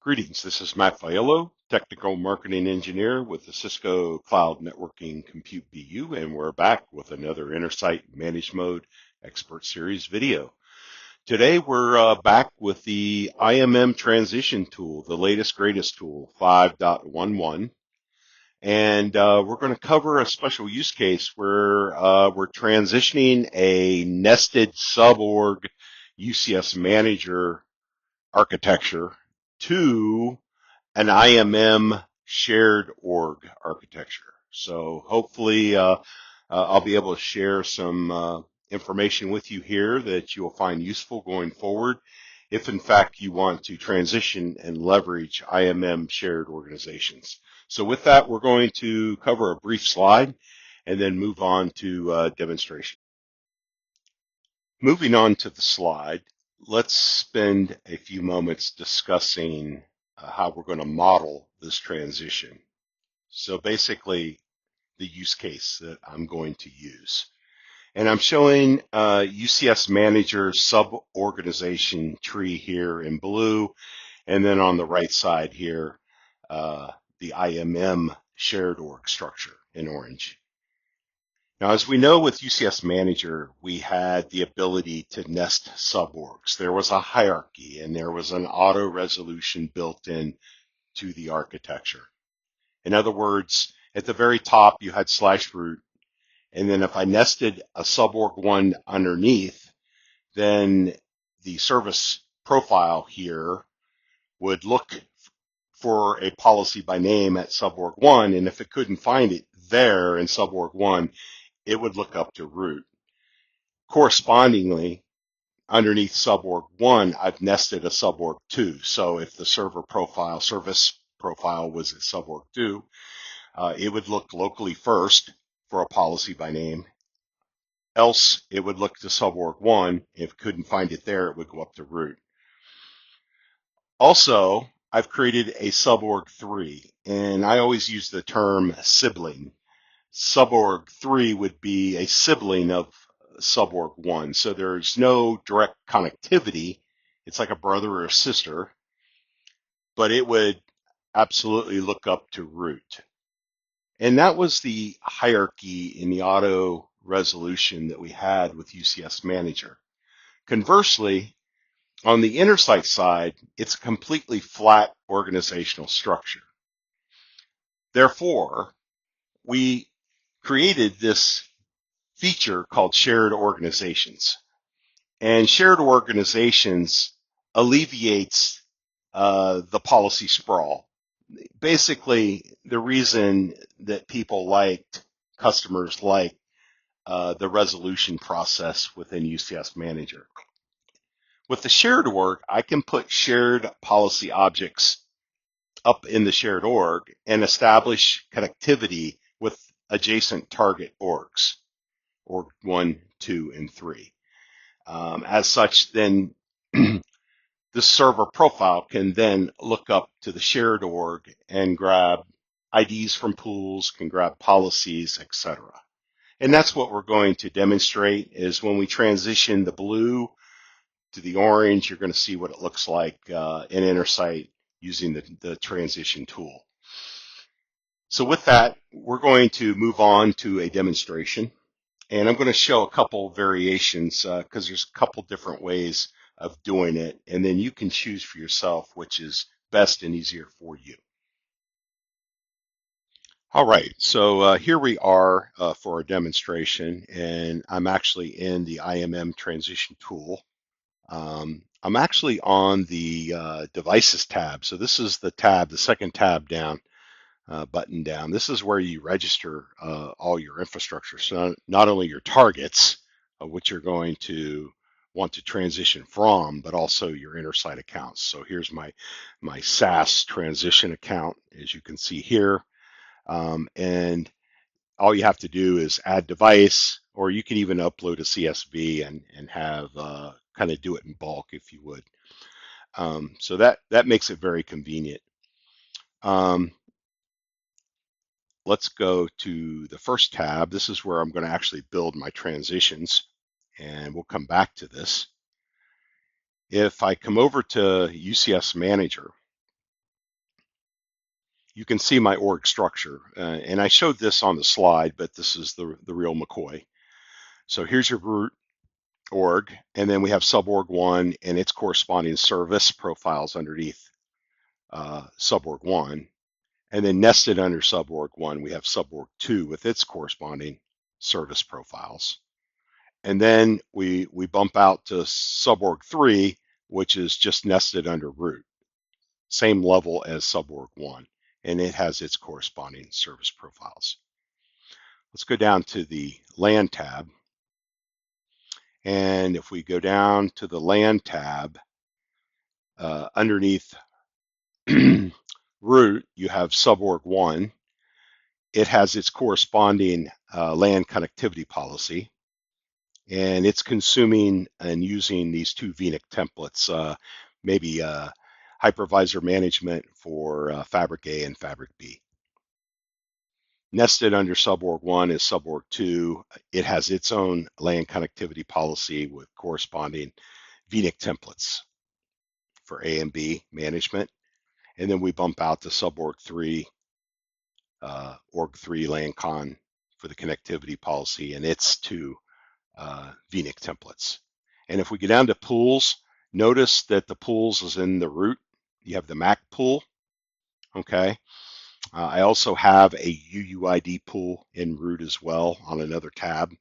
Greetings, this is Matt Aiello, Technical Marketing Engineer with the Cisco Cloud Networking Compute BU, and we're back with another InterSite Managed Mode Expert Series video. Today we're back with the IMM Transition Tool, the latest, greatest tool, 5.11. And we're going to cover a special use case where we're transitioning a nested suborg UCS manager architecture to an IMM shared org architecture. So hopefully I'll be able to share some information with you here that you will find useful going forward if in fact you want to transition and leverage IMM shared organizations. So with that, we're going to cover a brief slide and then move on to demonstration. Moving on to the slide, let's spend a few moments discussing how we're going to model this transition. So basically, the use case that I'm going to use. And I'm showing UCS Manager sub-organization tree here in blue, and then on the right side here, the IMM Shared Org Structure in orange. Now, as we know with UCS Manager, we had the ability to nest suborgs. There was a hierarchy and there was an auto resolution built in to the architecture. In other words, at the very top, you had /root. And then if I nested a suborg 1 underneath, then the service profile here would look for a policy by name at suborg 1. And if it couldn't find it there in suborg 1, it would look up to root. Correspondingly, underneath suborg 1, I've nested a suborg 2. So if the service profile was at suborg 2, it would look locally first for a policy by name. Else, it would look to suborg 1. If it couldn't find it there, it would go up to root. Also, I've created a suborg 3, and I always use the term sibling. Suborg 3 would be a sibling of suborg 1. So there's no direct connectivity. It's like a brother or a sister, but it would absolutely look up to root. And that was the hierarchy in the auto resolution that we had with UCS Manager. Conversely, on the InterSite side, it's a completely flat organizational structure. Therefore, we created this feature called shared organizations. And shared organizations alleviates the policy sprawl. Basically, the reason that customers like the resolution process within UCS Manager. With the shared org, I can put shared policy objects up in the shared org and establish connectivity with adjacent target orgs, org 1, 2, and 3. As such, then the server profile can then look up to the shared org and grab IDs from pools, can grab policies, etc. And that's what we're going to demonstrate is when we transition the blue to the orange, you're going to see what it looks like in InterSite using the transition tool. So with that, we're going to move on to a demonstration. And I'm going to show a couple variations because there's a couple different ways of doing it. And then you can choose for yourself which is best and easier for you. All right, so here we are for a demonstration. And I'm actually in the IMM Transition Tool. I'm actually on the Devices tab. So this is the tab, the second tab down. Button down. This is where you register all your infrastructure. So not only your targets, which you're going to want to transition from, but also your InterSite accounts. So here's my SaaS transition account, as you can see here. And all you have to do is add device, or you can even upload a CSV and have kind of do it in bulk if you would. So that makes it very convenient. Let's go to the first tab. This is where I'm going to actually build my transitions, and we'll come back to this. If I come over to UCS Manager, you can see my org structure. And I showed this on the slide, but this is the real McCoy. So here's your root org, and then we have suborg 1 and its corresponding service profiles underneath suborg 1. And then nested under suborg 1, we have suborg 2 with its corresponding service profiles. And then we bump out to suborg 3, which is just nested under root, same level as suborg 1, and it has its corresponding service profiles. Let's go down to the LAN tab. And if we go down to the LAN tab, underneath root, you have suborg 1. It has its corresponding LAN connectivity policy, and it's consuming and using these two VNIC templates, maybe hypervisor management for Fabric A and Fabric B. Nested under suborg 1 is suborg 2. It has its own LAN connectivity policy with corresponding VNIC templates for A and B management. And then we bump out to suborg 3, org 3 LAN con for the connectivity policy and its two VNIC templates. And if we get down to pools, notice that the pools is in the root. You have the Mac pool, okay? I also have a UUID pool in root as well on another tab,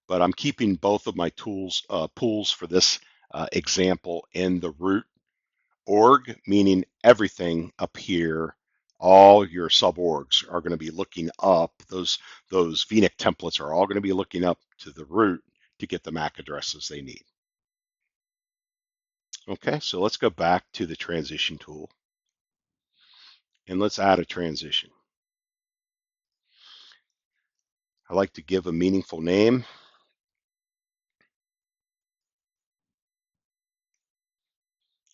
but I'm keeping both of my pools for this example in the root org, meaning everything up here, all your suborgs are going to be looking up. Those VNIC templates are all going to be looking up to the root to get the MAC addresses they need. Okay, so let's go back to the transition tool and let's add a transition. I like to give a meaningful name.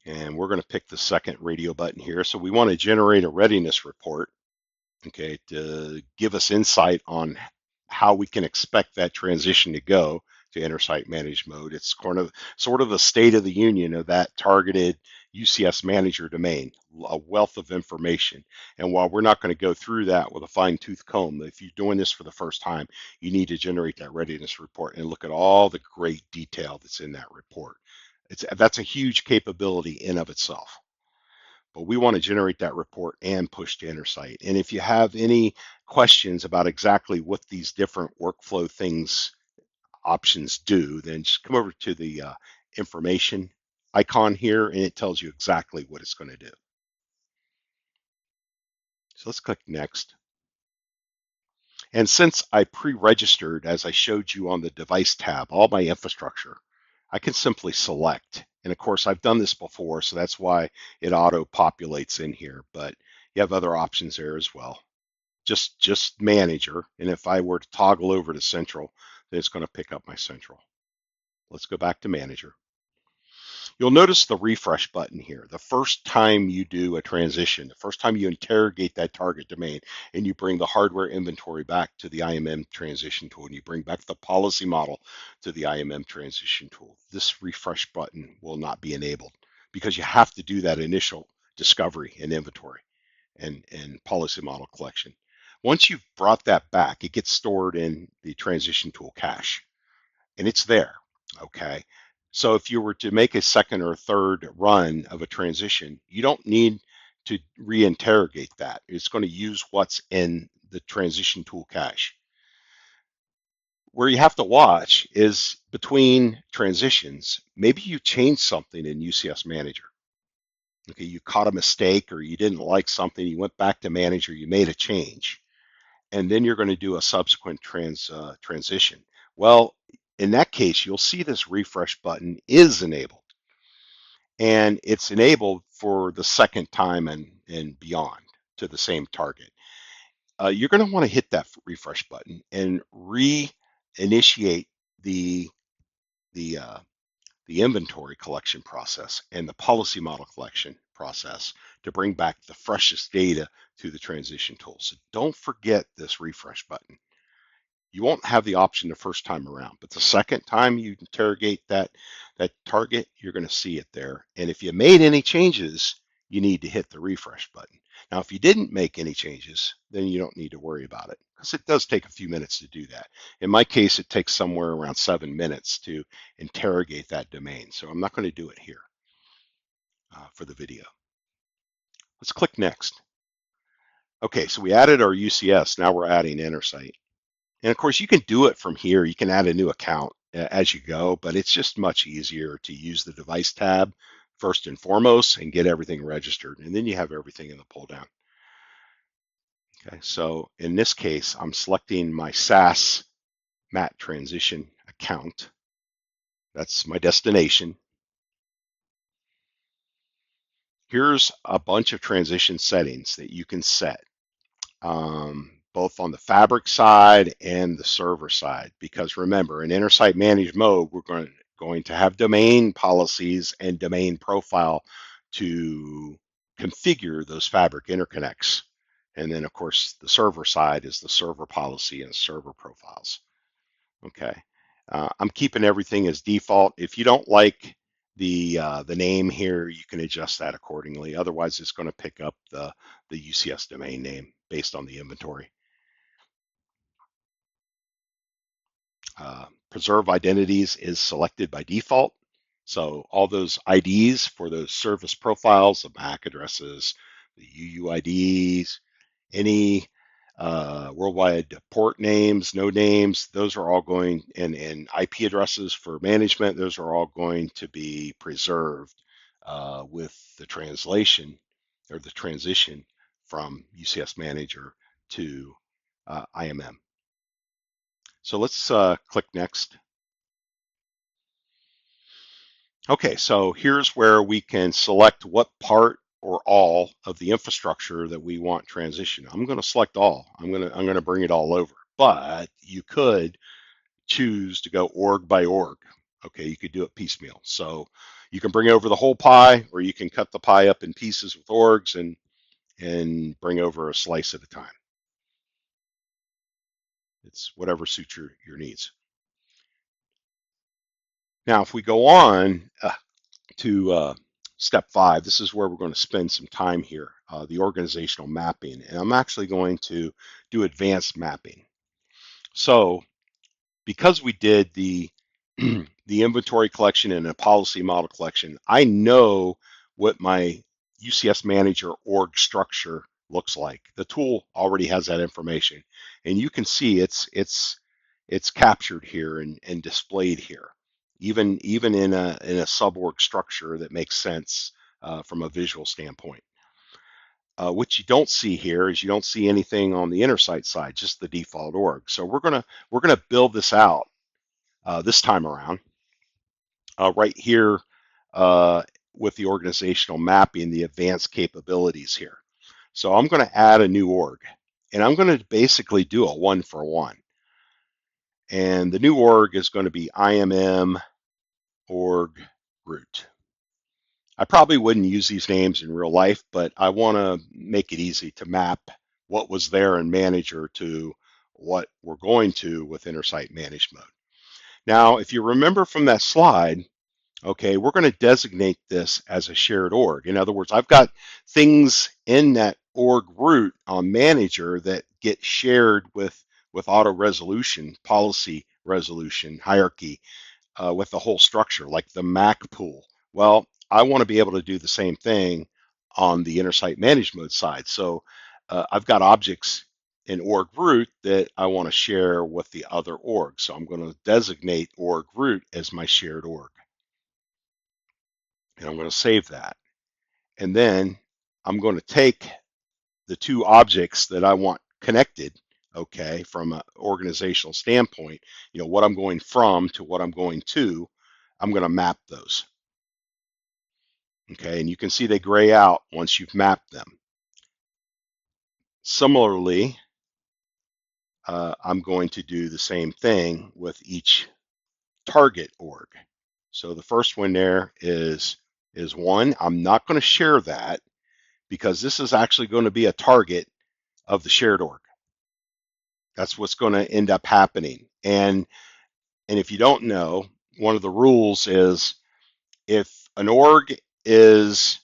And we're going to pick the second radio button here. So we want to generate a readiness report, okay, to give us insight on how we can expect that transition to go to inter-site managed mode. It's sort of the state of the union of that targeted UCS manager domain, a wealth of information. And while we're not going to go through that with a fine-tooth comb, if you're doing this for the first time, you need to generate that readiness report and look at all the great detail that's in that report. That's a huge capability in of itself. But we want to generate that report and push to InterSite. And if you have any questions about exactly what these different workflow things options do, then just come over to the information icon here and it tells you exactly what it's going to do. So let's click next. And since I pre-registered, as I showed you on the device tab, all my infrastructure, I can simply select. And of course, I've done this before, so that's why it auto-populates in here. But you have other options there as well. Just manager. And if I were to toggle over to central, then it's going to pick up my central. Let's go back to manager. You'll notice the refresh button here. The first time you do a transition, the first time you interrogate that target domain and you bring the hardware inventory back to the IMM Transition Tool and you bring back the policy model to the IMM Transition Tool, this refresh button will not be enabled because you have to do that initial discovery and inventory and policy model collection. Once you've brought that back, it gets stored in the Transition Tool cache and it's there, okay? So if you were to make a second or third run of a transition, you don't need to reinterrogate that. It's going to use what's in the transition tool cache. Where you have to watch is between transitions, maybe you changed something in UCS Manager. Okay, you caught a mistake or you didn't like something, you went back to Manager, you made a change, and then you're going to do a subsequent transition. Well, in that case, you'll see this refresh button is enabled. And it's enabled for the second time and beyond to the same target. You're going to want to hit that refresh button and reinitiate the inventory collection process and the policy model collection process to bring back the freshest data to the transition tool. So don't forget this refresh button. You won't have the option the first time around, but the second time you interrogate that target, you're going to see it there. And if you made any changes, you need to hit the refresh button. Now, if you didn't make any changes, then you don't need to worry about it because it does take a few minutes to do that. In my case, it takes somewhere around 7 minutes to interrogate that domain. So I'm not going to do it here for the video. Let's click next. Okay, so we added our UCS. Now we're adding InterSite. And of course, you can do it from here. You can add a new account as you go, but it's just much easier to use the device tab first and foremost and get everything registered. And then you have everything in the pull down. Okay, so in this case, I'm selecting my SaaS MAT transition account. That's my destination. Here's a bunch of transition settings that you can set, both on the fabric side and the server side. Because remember, in InterSite Manage mode, we're going to have domain policies and domain profile to configure those fabric interconnects. And then, of course, the server side is the server policy and server profiles. Okay, I'm keeping everything as default. If you don't like the name here, you can adjust that accordingly. Otherwise, it's going to pick up the UCS domain name based on the inventory. Preserve identities is selected by default. So all those IDs for those service profiles, the MAC addresses, the UUIDs, any worldwide port names, node names, those are all going, and IP addresses for management, those are all going to be preserved with the translation or the transition from UCS Manager to IMM. So let's click next. Okay, so here's where we can select what part or all of the infrastructure that we want transition. I'm going to select all. I'm going to bring it all over. But you could choose to go org by org. Okay, you could do it piecemeal. So you can bring over the whole pie, or you can cut the pie up in pieces with orgs and bring over a slice at a time. It's whatever suits your needs. Now, if we go on to step 5, this is where we're going to spend some time here, the organizational mapping. And I'm actually going to do advanced mapping. So because we did the the inventory collection and a policy model collection, I know what my UCS Manager org structure looks like. The tool already has that information, and you can see it's captured here and displayed here, even in a sub-org structure that makes sense from a visual standpoint. What you don't see here is you don't see anything on the InterSite side, just the default org. So we're gonna build this out this time around, right here with the organizational mapping, the advanced capabilities here. So I'm going to add a new org, and I'm going to basically do a one-for-one. And the new org is going to be IMM org root. I probably wouldn't use these names in real life, but I want to make it easy to map what was there in Manager to what we're going to with InterSite Manage mode. Now, if you remember from that slide, okay, we're going to designate this as a shared org. In other words, I've got things in that org root on Manager that get shared with auto resolution, policy resolution, hierarchy, with the whole structure, like the MAC pool. Well, I want to be able to do the same thing on the InterSite Manage mode side. So I've got objects in org root that I want to share with the other org. So I'm going to designate org root as my shared org. And I'm going to save that. And then I'm going to take the two objects that I want connected, okay, from an organizational standpoint, what I'm going from to what I'm going to, I'm going to map those. Okay, and you can see they gray out once you've mapped them. Similarly, I'm going to do the same thing with each target org. So the first one there is one. I'm not going to share that because this is actually going to be a target of the shared org. That's what's going to end up happening. And if you don't know, one of the rules is if an org is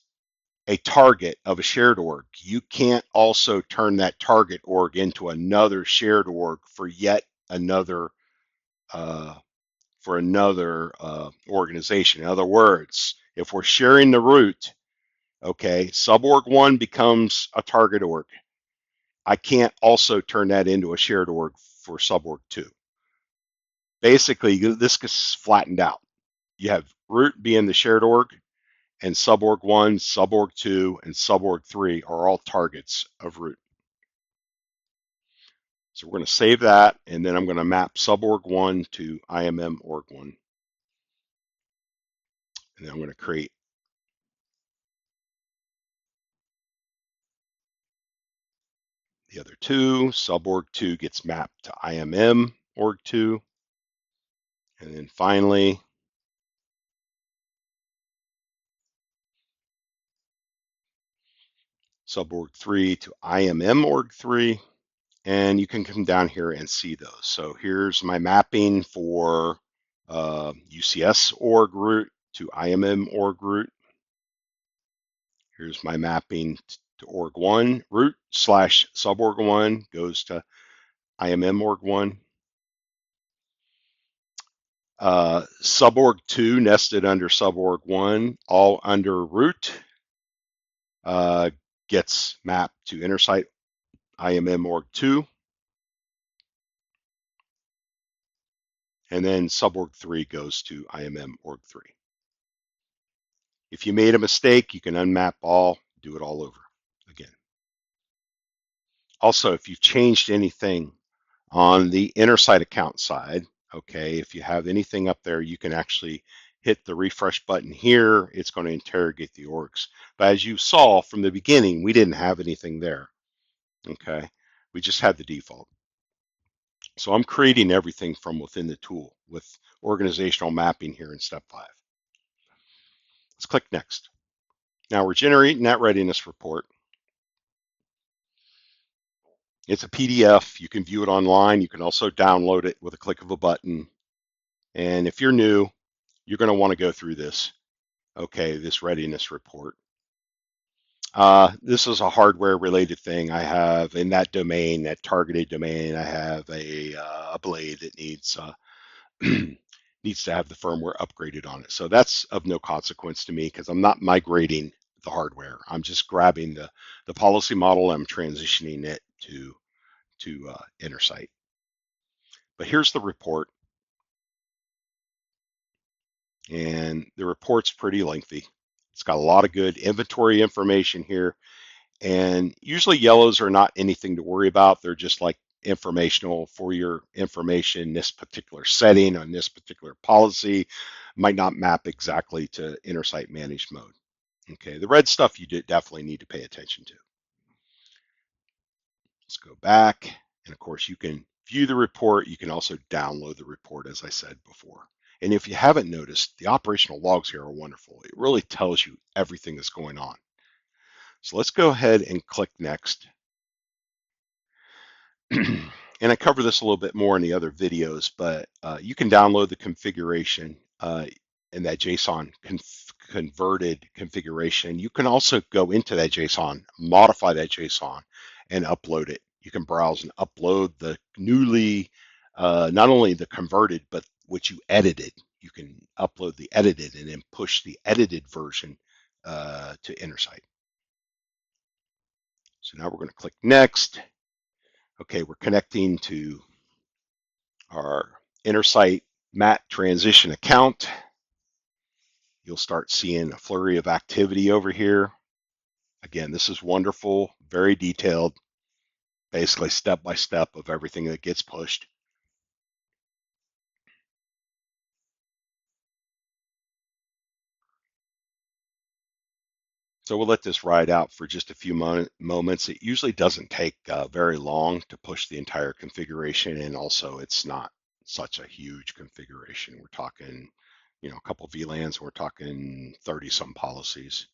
a target of a shared org, you can't also turn that target org into another shared org for yet another uh, organization. In other words, if we're sharing the root, okay, suborg 1 becomes a target org. I can't also turn that into a shared org for suborg 2. Basically, this gets flattened out. You have root being the shared org, and suborg 1, suborg 2, and suborg 3 are all targets of root. So we're going to save that, and then I'm going to map suborg 1 to IMM org 1. And then I'm going to create the other two. Suborg 2 gets mapped to IMM org 2. And then finally, suborg 3 to IMM org 3. And you can come down here and see those. So here's my mapping for UCS org root to IMM org root. Here's my mapping to org 1 root / suborg 1 goes to IMM org 1. Suborg 2 nested under suborg 1, all under root, gets mapped to intersite IMM org 2. And then suborg 3 goes to IMM org 3. If you made a mistake, you can unmap all, do it all over again. Also, if you've changed anything on the intersite account side, okay, if you have anything up there, you can actually hit the refresh button here. It's going to interrogate the orgs. But as you saw from the beginning, we didn't have anything there, okay? We just had the default. So I'm creating everything from within the tool with organizational mapping here in step 5. Let's click next. Now we're generating that readiness report. It's a PDF. You can view it online. You can also download it with a click of a button. And if you're new, you're going to want to go through this, okay, this readiness report. This is a hardware related thing. I have in that domain, that targeted domain, I have a blade that needs needs to have the firmware upgraded on it. So that's of no consequence to me because I'm not migrating the hardware. I'm just grabbing the policy model. I'm transitioning it to Intersight. But here's the report, and the report's pretty lengthy. It's got a lot of good inventory information here, and usually yellows are not anything to worry about. They're just like informational for your information. This particular setting on this particular policy might not map exactly to Intersight managed mode. Okay, the red stuff you definitely need to pay attention to. Let's go back, and of course you can view the report. You can also download the report, as I said before. And if you haven't noticed, the operational logs here are wonderful. It really tells you everything that's going on. So let's go ahead and click next. And I cover this a little bit more in the other videos, but you can download the configuration in that JSON converted configuration. You can also go into that JSON, modify that JSON, and upload it. You can browse and upload the newly, not only the converted, but what you edited. You can upload the edited and then push the edited version to Intersight. So now we're going to click next. Okay, we're connecting to our Intersight MAT transition account. You'll start seeing a flurry of activity over here. Again, this is wonderful, very detailed, basically step by step of everything that gets pushed. So we'll let this ride out for just a few moments. It usually doesn't take very long to push the entire configuration, and also it's not such a huge configuration. We're talking, you know, a couple VLANs. We're talking 30 some policies.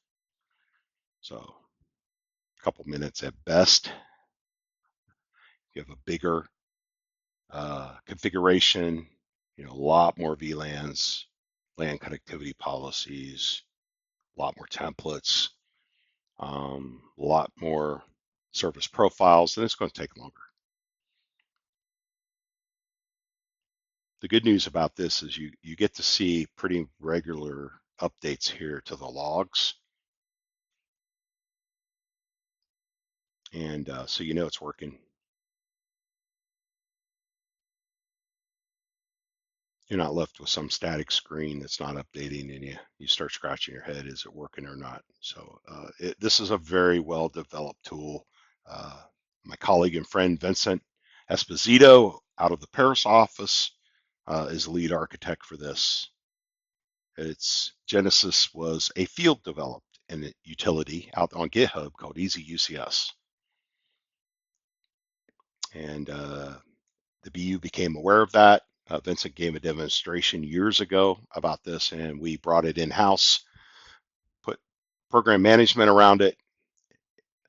So a couple minutes at best. You have a bigger configuration, you know, a lot more VLANs, LAN connectivity policies, a lot more templates. A lot more service profiles, and it's going to take longer. The good news about this is you get to see pretty regular updates here to the logs, and so you know it's working. You're not left with some static screen that's not updating, and you start scratching your head, is it working or not? So this is a very well developed tool. Uh, my colleague and friend Vincent Esposito out of the Paris office is the lead architect for this. Its genesis was a field developed and utility out on GitHub called Easy UCS. And the BU became aware of that. Vincent gave a demonstration years ago about this, and we brought it in-house, put program management around it,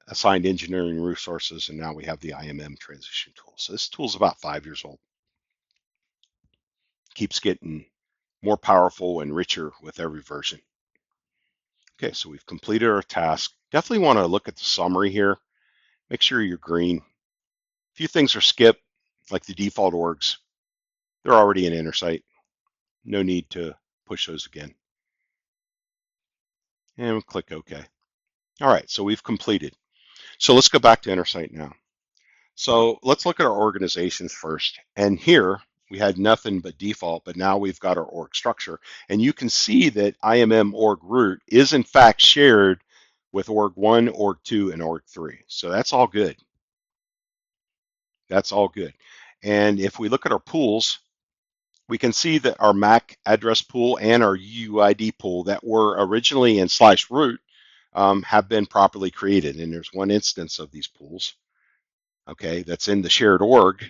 assigned engineering resources, and now we have the IMM Transition Tool. So this tool is about 5 years old. Keeps getting more powerful and richer with every version. Okay, so we've completed our task. Definitely want to look at the summary here. Make sure you're green. A few things are skipped, like the default orgs. They're already in Intersight. No need to push those again. And we'll click OK. All right, so we've completed. So let's go back to Intersight now. So let's look at our organizations first. And here we had nothing but default, but now we've got our org structure. And you can see that IMM org root is in fact shared with org 1, org 2, and org 3. So that's all good. That's all good. And if we look at our pools, we can see that our MAC address pool and our UUID pool that were originally in /root have been properly created. And there's one instance of these pools, okay, that's in the shared org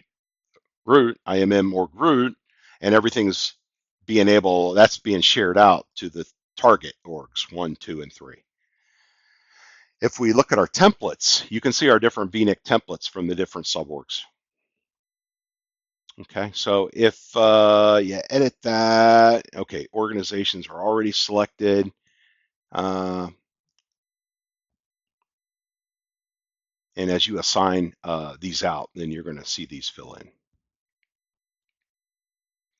root, IMM org root, and everything's that's being shared out to the target orgs 1, 2, and 3. If we look at our templates, you can see our different VNIC templates from the different suborgs. Okay, so if you edit that, okay, organizations are already selected. And as you assign these out, then you're going to see these fill in.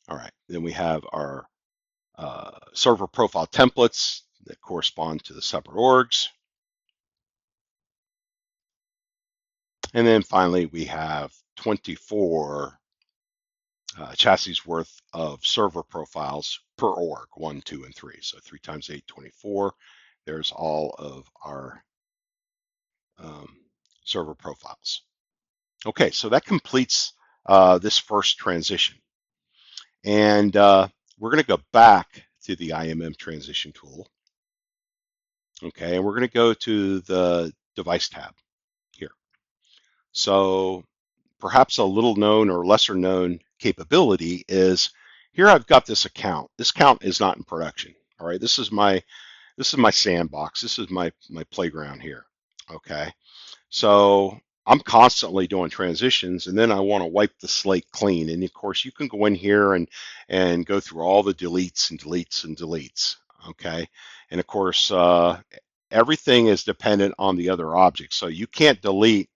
All right, then we have our server profile templates that correspond to the separate orgs. And then finally, we have 24 chassis worth of server profiles per org, 1, 2, and 3. So 3 times 8, 24. There's all of our server profiles. Okay, so that completes this first transition. And we're going to go back to the IMM Transition Tool. Okay, and we're going to go to the Device tab here. So perhaps a little known or lesser known capability is here I've got this account. This account is not in production. All right, this is my sandbox. This is my playground here. Okay, so I'm constantly doing transitions, and then I want to wipe the slate clean. And of course, you can go in here and go through all the deletes and deletes and deletes. Okay, and of course, everything is dependent on the other objects. So you can't delete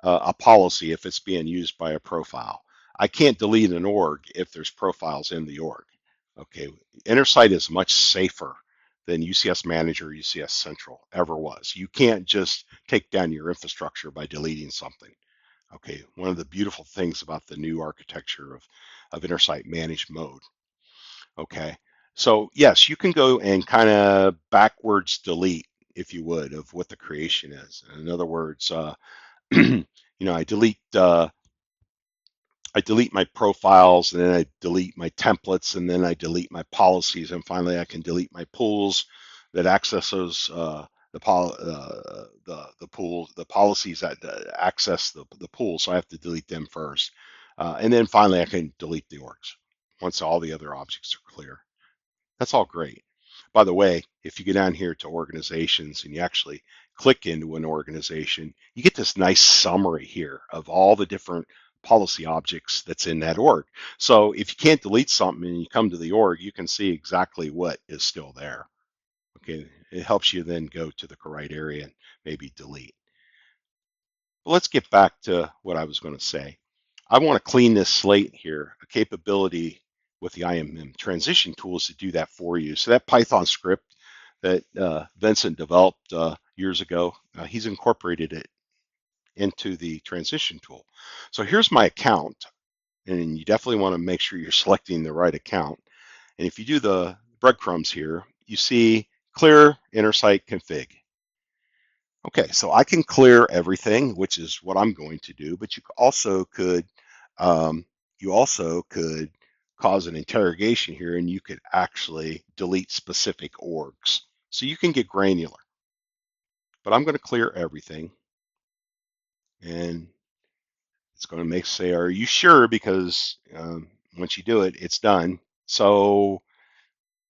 a policy if it's being used by a profile. I can't delete an org if there's profiles in the org. Okay, Intersight is much safer than UCS Manager or UCS Central ever was. You can't just take down your infrastructure by deleting something. Okay, one of the beautiful things about the new architecture of Intersight Managed Mode. Okay, so yes, you can go and kind of backwards delete, if you would, of what the creation is. In other words, I delete my profiles, and then I delete my templates, and then I delete my policies, and finally I can delete my pools that access those the policies that access the pool. So I have to delete them first, and then finally I can delete the orgs once all the other objects are clear. That's all great. By the way, if you go down here to organizations and you actually click into an organization, you get this nice summary here of all the different policy objects that's in that org. So if you can't delete something and you come to the org, you can see exactly what is still there. Okay, it helps you then go to the right area and maybe delete. But let's get back to what I was going to say. I want to clean this slate here. A capability with the IMM Transition Tool is to do that for you. So that Python script that Vincent developed years ago, he's incorporated it into the transition tool. So here's my account, and you definitely want to make sure you're selecting the right account. And if you do the breadcrumbs here, you see clear inner site config. Okay, so I can clear everything, which is what I'm going to do, but um, you also could cause an interrogation here, and you could actually delete specific orgs. So you can get granular, but I'm going to clear everything, and it's going to make say, "Are you sure?" Because once you do it, it's done. So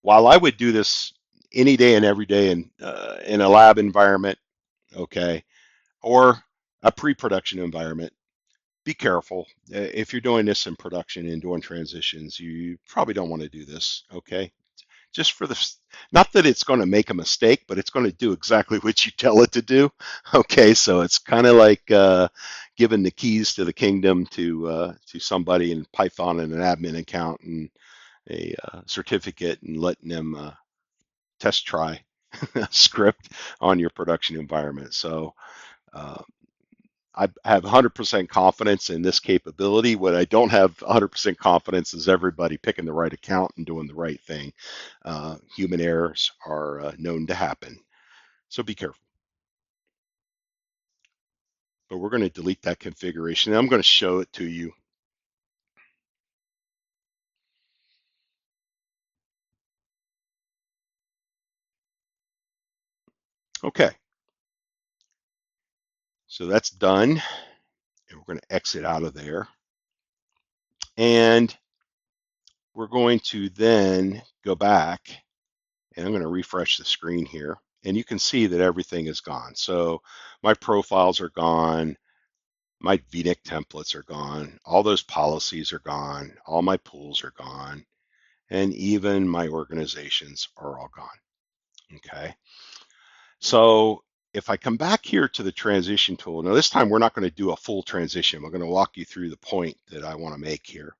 while I would do this any day and every day in a lab environment, okay, or a pre-production environment, be careful. If you're doing this in production and doing transitions, you probably don't want to do this, okay? Just for the, not that it's going to make a mistake, but it's going to do exactly what you tell it to do, okay? So it's kind of like giving the keys to the kingdom to somebody in Python and an admin account and a certificate and letting them test try a script on your production environment. So uh, I have 100% confidence in this capability. What I don't have 100% confidence is everybody picking the right account and doing the right thing. Human errors are known to happen, so be careful. But we're going to delete that configuration. And I'm going to show it to you. Okay, so that's done. And we're going to exit out of there. And we're going to then go back, and I'm going to refresh the screen here. And you can see that everything is gone. So my profiles are gone. My VNIC templates are gone. All those policies are gone. All my pools are gone. And even my organizations are all gone. Okay. So if I come back here to the transition tool, now this time we're not going to do a full transition. We're going to walk you through the point that I want to make here.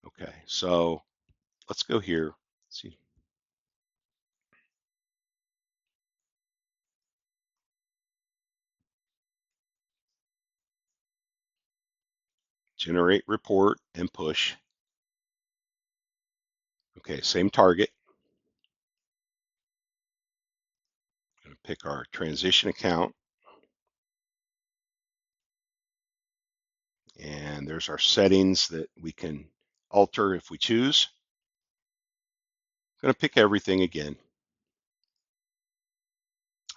Okay. So let's go here. Let's see. Generate report and push. Okay. Same target. I'm going to pick our transition account. And there's our settings that we can alter if we choose. I'm going to pick everything again.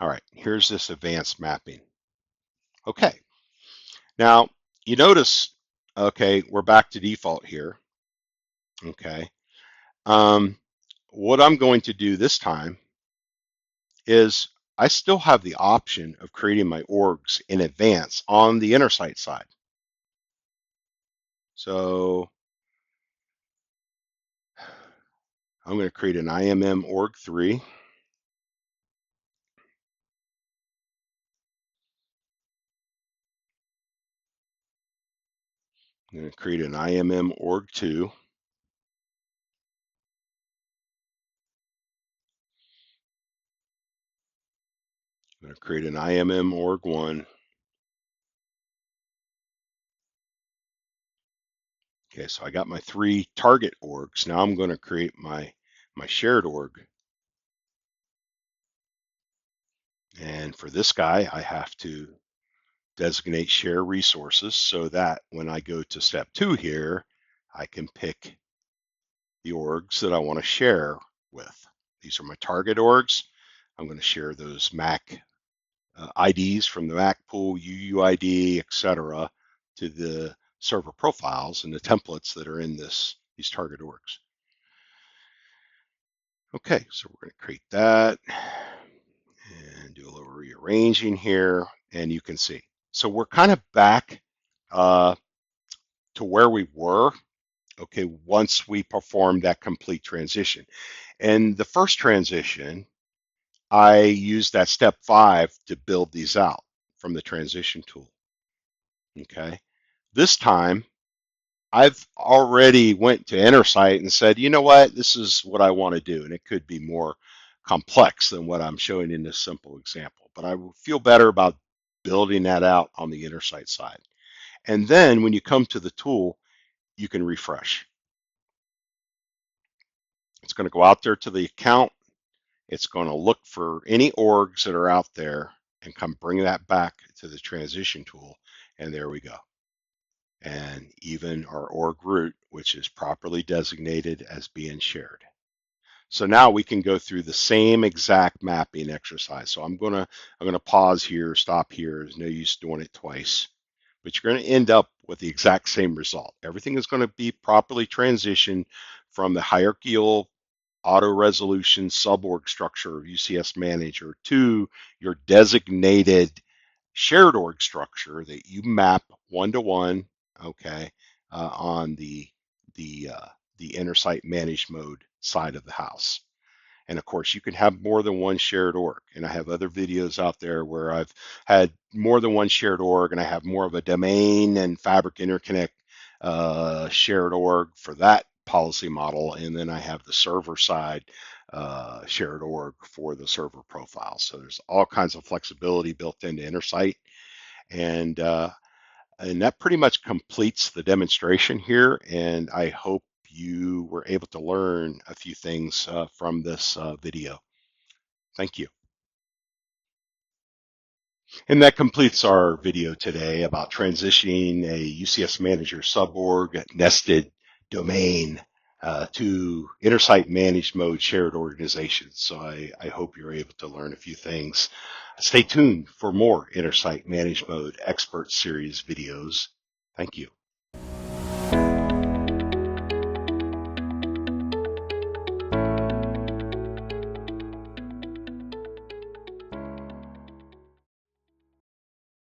All right, here's this advanced mapping. Okay, now you notice, okay, we're back to default here. Okay, what I'm going to do this time is I still have the option of creating my orgs in advance on the InterSite side. So I'm going to create an IMM org 3. I'm going to create an IMM org 2. I'm going to create an IMM org 1. Okay, so I got my 3 target orgs. Now I'm going to create my shared org. And for this guy, I have to designate share resources so that when I go to step 2 here, I can pick the orgs that I want to share with. These are my target orgs. I'm going to share those MAC IDs from the MAC pool, UUID, etc., to the server profiles and the templates that are in these target orgs. Okay, so we're going to create that and do a little rearranging here, and you can see. So we're kind of back to where we were, okay, once we performed that complete transition. And the first transition I used that step 5 to build these out from the transition tool. Okay. This time I've already went to Intersight and said, you know what, this is what I want to do. And it could be more complex than what I'm showing in this simple example, but I will feel better about building that out on the Intersight side. And then when you come to the tool, you can refresh. It's going to go out there to the account. It's going to look for any orgs that are out there and come bring that back to the transition tool. And there we go. And even our org root, which is properly designated as being shared. So now we can go through the same exact mapping exercise. So I'm gonna pause here, stop here. There's no use doing it twice, but you're going to end up with the exact same result. Everything is going to be properly transitioned from the hierarchical auto resolution sub-org structure of UCS Manager to your designated shared org structure that you map one-to-one, okay, on the uh, the Intersight managed mode side of the house. And of course, you can have more than one shared org. And I have other videos out there where I've had more than one shared org, and I have more of a domain and fabric interconnect shared org for that policy model. And then I have the server side shared org for the server profile. So there's all kinds of flexibility built into Intersight. And and that pretty much completes the demonstration here. And I hope you were able to learn a few things from this video. Thank you. And that completes our video today about transitioning a UCS Manager suborg nested domain to Intersight managed mode shared organizations. So I hope you're able to learn a few things. Stay tuned for more Intersight managed mode expert series videos. Thank you.